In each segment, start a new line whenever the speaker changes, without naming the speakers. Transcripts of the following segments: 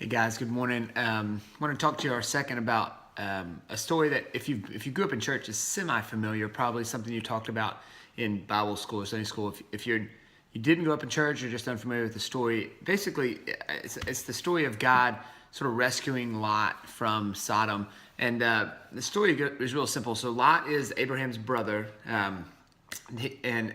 Hey guys, good morning. I want to talk to you for a second about a story that if you grew up in church is semi-familiar, probably something you talked about in Bible school or Sunday school. If you didn't grow up in church, you're just unfamiliar with the story. Basically, it's the story of God sort of rescuing Lot from Sodom, and the story is real simple. So Lot is Abraham's brother. And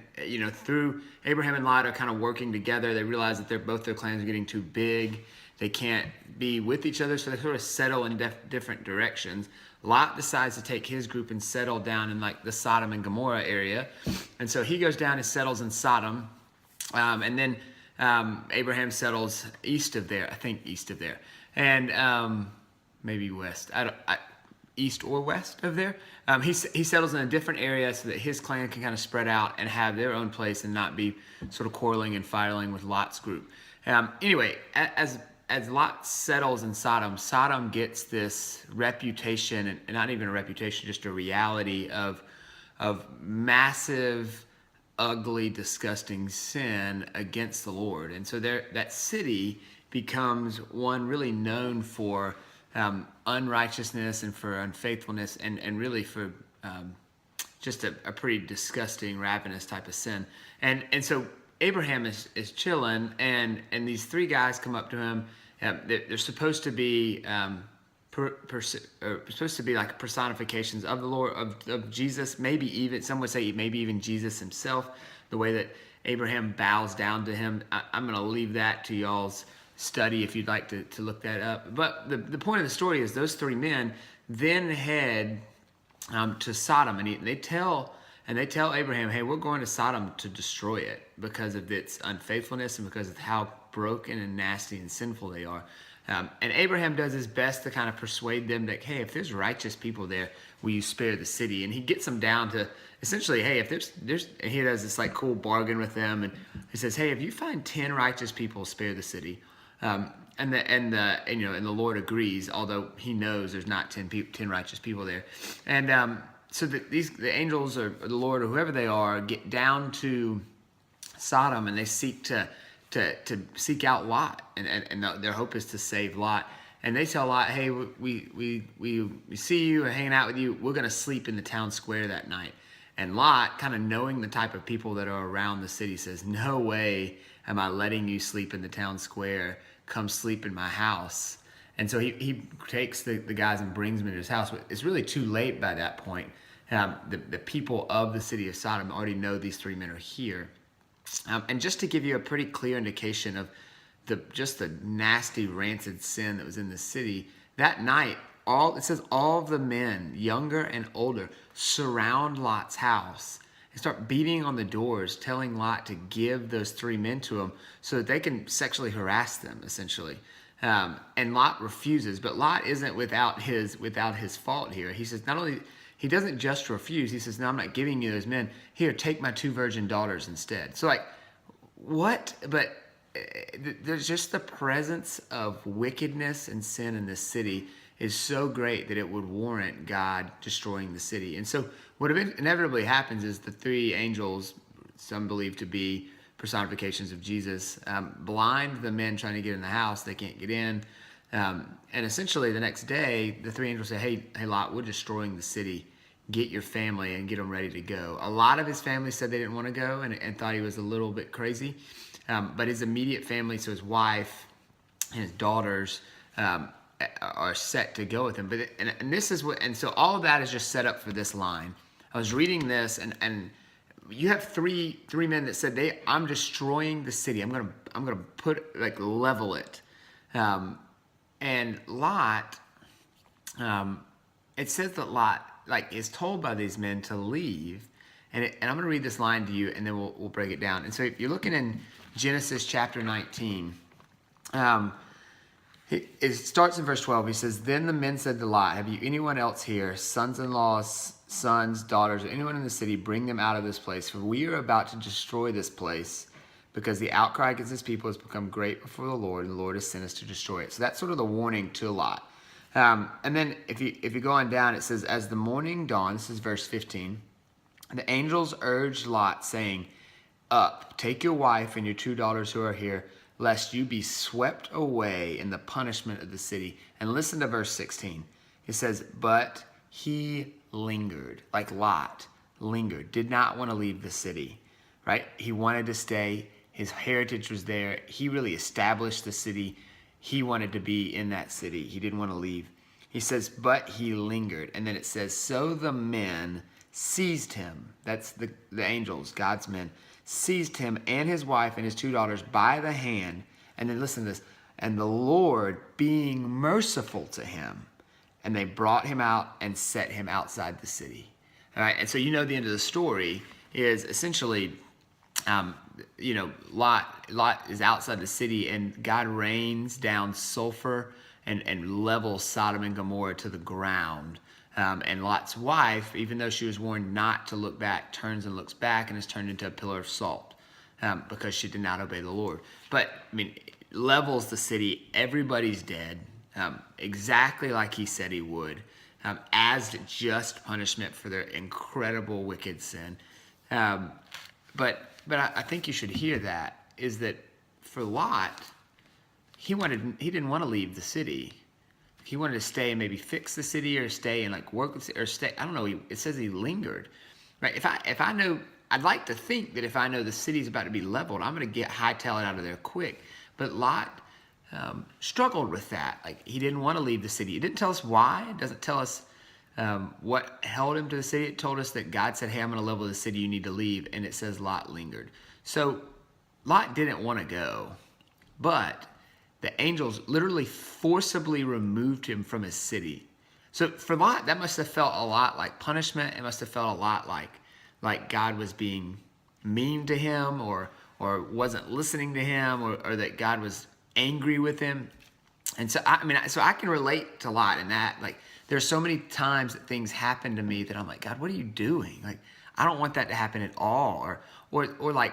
through Abraham and Lot are kind of working together. They realize that both their clans are getting too big. They can't be with each other, so they sort of settle in different directions. Lot decides to take his group and settle down in like the Sodom and Gomorrah area, and so he goes down and settles in Sodom, and then Abraham settles east of there. I think east of there, and maybe west. East or west of there. He settles in a different area so that his clan can kind of spread out and have their own place and not be sort of quarreling and fighting with Lot's group. Anyway, as Lot settles in Sodom, Sodom gets this reputation, and not even a reputation, just a reality of massive, ugly, disgusting sin against the Lord. And so that city becomes one really known for unrighteousness and for unfaithfulness and really for just a pretty disgusting, ravenous type of sin. And so Abraham is chilling, and these three guys come up to him. They're supposed to be supposed to be like personifications of the Lord, of Jesus. Maybe even some would say maybe even Jesus himself. The way that Abraham bows down to him. I'm going to leave that to y'all's study if you'd like to look that up. But the point of the story is those three men then head to Sodom, and they tell Abraham, hey, we're going to Sodom to destroy it because of its unfaithfulness and because of how broken and nasty and sinful they are. And Abraham does his best to kind of persuade them that, hey, if there's righteous people there, will you spare the city? And he gets them down to essentially, hey, if there's and he does this like cool bargain with them, and he says, hey, if you find 10 righteous people, spare the city. And the Lord agrees, although he knows there's not 10 righteous people there. And so the angels or the Lord or whoever they are get down to Sodom, and they seek to seek out Lot, and their hope is to save Lot. And they tell Lot, hey, we see you and hanging out with you. We're going to sleep in the town square that night. And Lot, kind of knowing the type of people that are around the city, says, no way am I letting you sleep in the town square. Come sleep in my house. And so he takes the guys and brings them into his house. But it's really too late by that point. The people of the city of Sodom already know these three men are here. And just to give you a pretty clear indication of the nasty, rancid sin that was in the city, that night, it says all of the men, younger and older, surround Lot's house and start beating on the doors, telling Lot to give those three men to him so that they can sexually harass them, essentially. And Lot refuses, but Lot isn't without his fault here. He says, not only, he doesn't just refuse, he says, no, I'm not giving you those men. Here, take my 2 virgin daughters instead. So like, what? But there's just the presence of wickedness and sin in this city is so great that it would warrant God destroying the city. And so what inevitably happens is the three angels, some believe to be personifications of Jesus, blind the men trying to get in the house. They can't get in. And essentially the next day, the three angels say, hey Lot, we're destroying the city. Get your family and get them ready to go. A lot of his family said they didn't want to go and thought he was a little bit crazy. But his immediate family, so his wife and his daughters, are set to go with him. But and this is what, and so all of that is just set up for this line. I was reading this, and you have three men that said I'm destroying the city. I'm gonna put level it. And Lot, it says that Lot is told by these men to leave, and I'm going to read this line to you, and then we'll break it down. And so if you're looking in Genesis chapter 19, it starts in verse 12. He says, then the men said to Lot, have you anyone else here, sons-in-laws, sons, daughters, or anyone in the city? Bring them out of this place, for we are about to destroy this place, because the outcry against this people has become great before the Lord, and the Lord has sent us to destroy it. So that's sort of the warning to Lot. And then if you go on down, it says, as the morning dawned, this is verse 15, the angels urged Lot, saying, up, take your wife and your 2 daughters who are here, lest you be swept away in the punishment of the city. And listen to verse 16. It says, but he lingered, like Lot lingered, did not want to leave the city, right? He wanted to stay. His heritage was there. He really established the city. He wanted to be in that city. He didn't want to leave. He says, but he lingered. And then it says, so the men seized him. That's the angels, God's men, seized him and his wife and his 2 daughters by the hand. And then listen to this. And the Lord being merciful to him. And they brought him out and set him outside the city. All right. And so, the end of the story is essentially, Lot is outside the city, and God rains down sulfur and levels Sodom and Gomorrah to the ground. And Lot's wife, even though she was warned not to look back, turns and looks back and is turned into a pillar of salt because she did not obey the Lord. But, levels the city. Everybody's dead, exactly like he said he would, as just punishment for their incredible wicked sin. But I think you should hear that, is that for Lot, he didn't want to leave the city. He wanted to stay and maybe fix the city, or stay and work with, or stay. I don't know. It says he lingered, right? If I know, I'd like to think that if I know the city's about to be leveled, I'm going to hightail it out of there quick. But Lot struggled with that. He didn't want to leave the city. It didn't tell us why. It doesn't tell us what held him to the city. It told us that God said, hey, I'm going to level the city. You need to leave. And it says Lot lingered. So Lot didn't want to go, but the angels literally forcibly removed him from his city. So for Lot, that must have felt a lot like punishment. It must have felt a lot like God was being mean to him, or wasn't listening to him, or that God was angry with him. And so I can relate to Lot in that. There's so many times that things happen to me that I'm like, God, what are you doing? I don't want that to happen at all. Or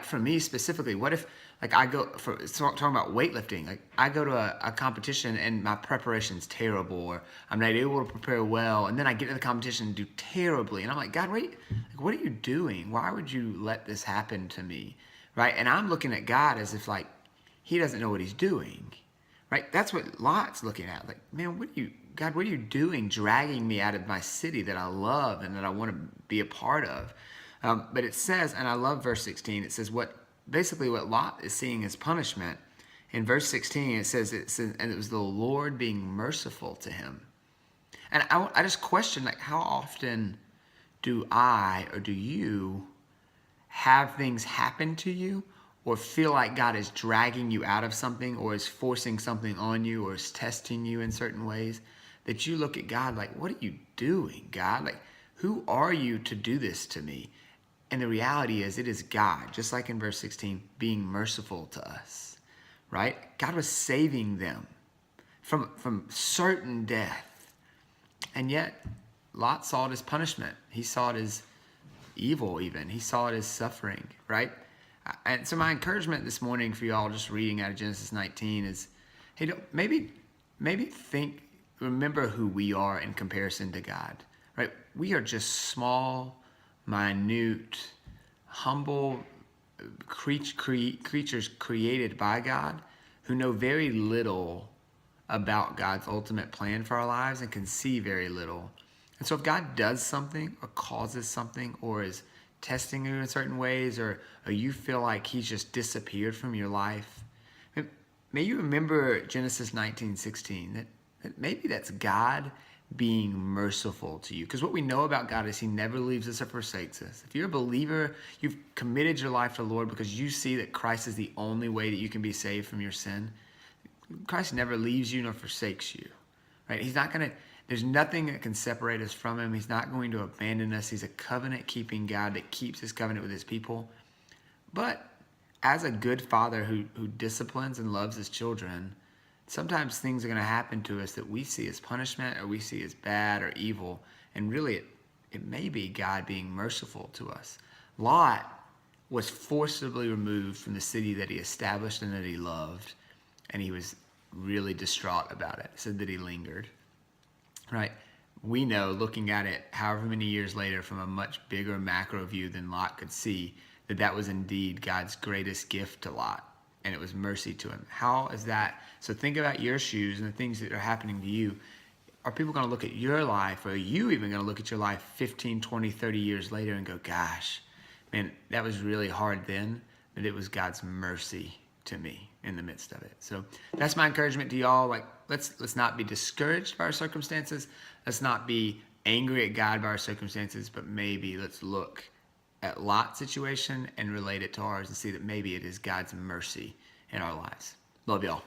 for me specifically, what if I go talking about weightlifting, I go to a competition and my preparation's terrible, or I'm not able to prepare well, and then I get to the competition and do terribly, and I'm like, God, what are you doing? Why would you let this happen to me, right? And I'm looking at God as if he doesn't know what he's doing, right? That's what Lot's looking at. Man, God, what are you doing, dragging me out of my city that I love and that I want to be a part of? But it says, and I love verse 16, it says basically what Lot is seeing as punishment. In verse 16, it says, and it was the Lord being merciful to him. And I just question, how often do I, or do you, have things happen to you, or feel like God is dragging you out of something, or is forcing something on you, or is testing you in certain ways, that you look at God what are you doing, God? Who are you to do this to me? And the reality is, it is God, just like in verse 16, being merciful to us, right? God was saving them from certain death. And yet, Lot saw it as punishment. He saw it as evil even. He saw it as suffering, right? And so my encouragement this morning for y'all, just reading out of Genesis 19, is, hey, maybe remember who we are in comparison to God, right? We are just small, minute, humble creatures created by God, who know very little about God's ultimate plan for our lives and can see very little. And so if God does something, or causes something, or is testing you in certain ways, or you feel like he's just disappeared from your life, may you remember Genesis 19:16, that maybe that's God being merciful to you. Because what we know about God is he never leaves us or forsakes us. If you're a believer, you've committed your life to the Lord because you see that Christ is the only way that you can be saved from your sin. Christ never leaves you nor forsakes you, right? There's nothing that can separate us from him. He's not going to abandon us. He's a covenant-keeping God that keeps his covenant with his people. But as a good father who disciplines and loves his children, sometimes things are going to happen to us that we see as punishment, or we see as bad or evil. And really, it may be God being merciful to us. Lot was forcibly removed from the city that he established and that he loved. And he was really distraught about it. It said that he lingered. Right? We know, looking at it however many years later from a much bigger macro view than Lot could see, that was indeed God's greatest gift to Lot. and it was mercy to him. How is that? So think about your shoes and the things that are happening to you. Are people going to look at your life, or are you even going to look at your life 15, 20, 30 years later and go, gosh, man, that was really hard then, but it was God's mercy to me in the midst of it. So that's my encouragement to y'all. Like, let's not be discouraged by our circumstances. Let's not be angry at God by our circumstances, but maybe let's look at Lot's situation and relate it to ours and see that maybe it is God's mercy in our lives. Love y'all.